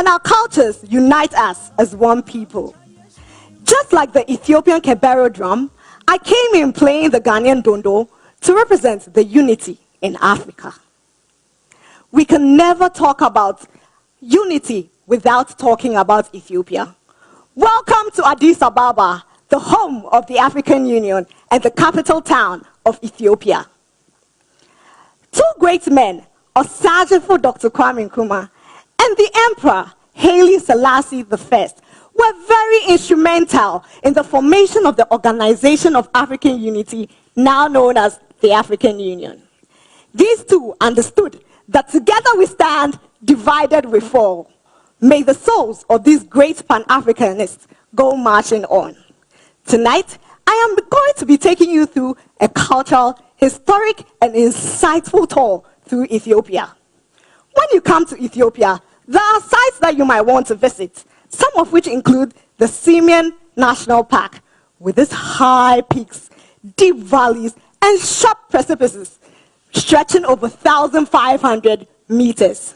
and our cultures unite us as one people. Just like the Ethiopian Kebero drum, I came in playing the Ghanaian dondo to represent the unity in Africa. We can never talk about unity without talking about Ethiopia. Welcome to Addis Ababa, the home of the African Union and the capital town of Ethiopia. Two great men, Osajefo Dr. Kwame Nkrumah and the Emperor Haile Selassie I, were very instrumental in the formation of the Organization of African Unity, now known as the African Union. These two understood that together we stand, divided we fall. May the souls of these great Pan-Africanists go marching on. Tonight, I am going to be taking you through a cultural, historic, and insightful tour through Ethiopia. When you come to Ethiopia, there are sites that you might want to visit, some of which include the Simeon National Park, with its high peaks, deep valleys, and sharp precipices stretching over 1,500 meters.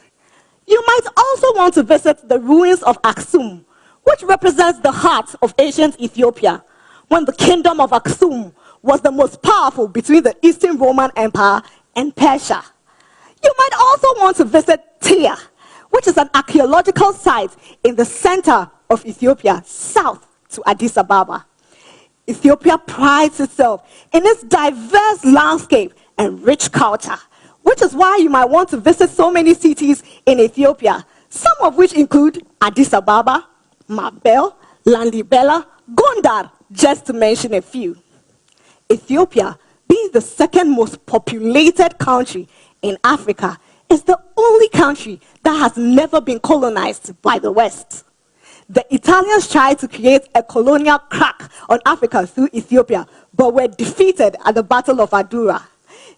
You might also want to visit the ruins of Aksum, which represents the heart of ancient Ethiopia, when the kingdom of Aksum was the most powerful between the Eastern Roman Empire and Persia. You might also want to visit Tyre, which is an archaeological site in the center of Ethiopia, south to Addis Ababa. Ethiopia prides itself in its diverse landscape and rich culture, which is why you might want to visit so many cities in Ethiopia, some of which include Addis Ababa, Mabel, Lalibela, Gondar, just to mention a few. Ethiopia, being the second most populated country in Africa, is the only country that has never been colonized by the West. The Italians tried to create a colonial crack on Africa through Ethiopia, but were defeated at the Battle of Adura.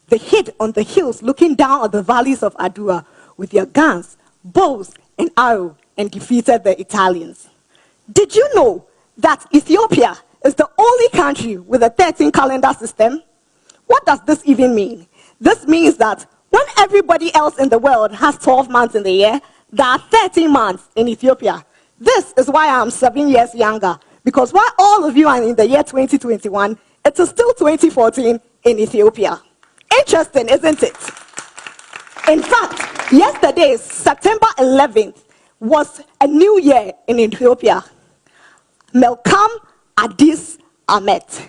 They hid on the hills looking down at the valleys of Adura with their guns, bows, and arrows, and defeated the Italians. Did you know that Ethiopia is the only country with a 13 calendar system? What does this even mean? This means that when everybody else in the world has 12 months in the year, there are 13 months in Ethiopia. This is why I'm 7 years younger, because while all of you are in the year 2021, it is still 2014 in Ethiopia. Interesting, isn't it? In fact, yesterday, September 11th, was a new year in Ethiopia. Melkam Addis Amet.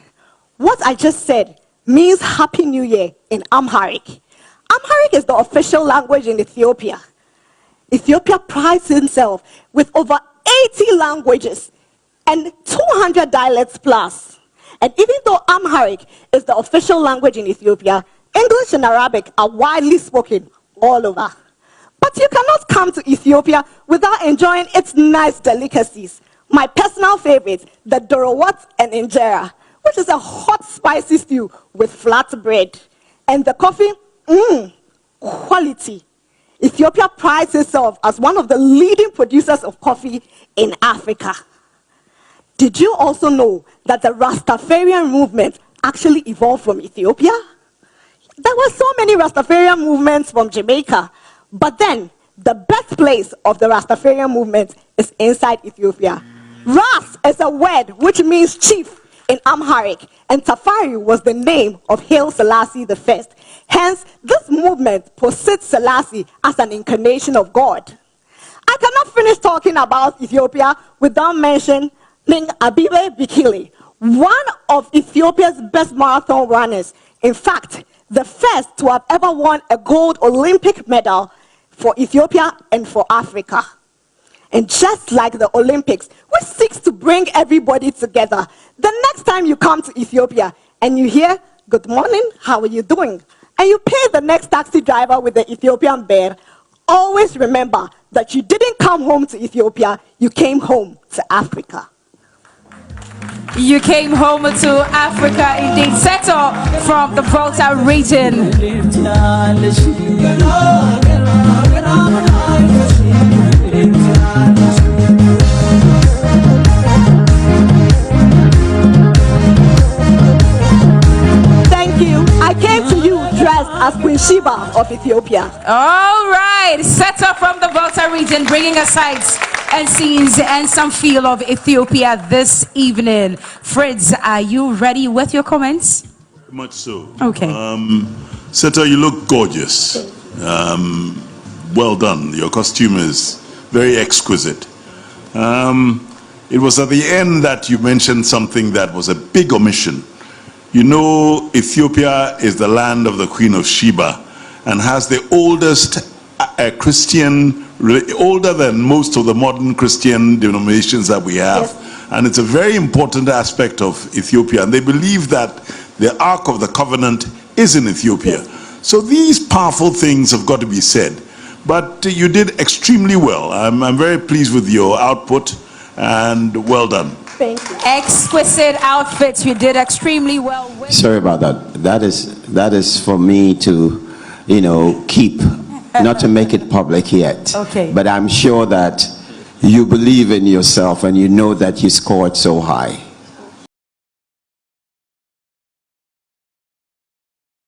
What I just said means Happy New Year in Amharic. Amharic is the official language in Ethiopia. Ethiopia prides itself with over 80 languages and 200 dialects plus. And even though Amharic is the official language in Ethiopia, English and Arabic are widely spoken all over. But you cannot come to Ethiopia without enjoying its nice delicacies. My personal favorite, the dorowat and injera, which is a hot spicy stew with flat bread. And the coffee, quality. Ethiopia prides itself as one of the leading producers of coffee in Africa. Did you also know that the Rastafarian movement actually evolved from Ethiopia? There were so many Rastafarian movements from Jamaica, but then the birthplace of the Rastafarian movement is inside Ethiopia. Ras is a word which means chief in Amharic, and Tafari was the name of Haile Selassie I. Hence, this movement posits Selassie as an incarnation of God. I cannot finish talking about Ethiopia without mentioning Abibe Bikili, one of Ethiopia's best marathon runners. In fact, the first to have ever won a gold Olympic medal for Ethiopia and for Africa. And just like the Olympics, which seeks to bring everybody together, the next time you come to Ethiopia and you hear, "Good morning, how are you doing?" and you pay the next taxi driver with the Ethiopian bear, always remember that you didn't come home to Ethiopia, you came home to Africa. You came home to Africa, indeed. Settle from the Volta region. Thank you. I came to you dressed as Queen Sheba of Ethiopia. All right, Seto from the Volta region, bringing us sights and scenes and some feel of Ethiopia this evening. Fritz, are you ready with your comments? Much so. Okay. Seto, you look gorgeous. Well done. Your costume is very exquisite. It was at the end that you mentioned something that was a big omission. You know, Ethiopia is the land of the Queen of Sheba and has the oldest Christian, older than most of the modern Christian denominations that we have. Yes. And it's a very important aspect of Ethiopia. And they believe that the Ark of the Covenant is in Ethiopia. Yes. So these powerful things have got to be said. But you did extremely well. I'm very pleased with your output, and well done. Thank you. Exquisite outfits. You did extremely well. Sorry about that. That is for me to, keep, not to make it public yet. Okay. But I'm sure that you believe in yourself and you know that you scored so high.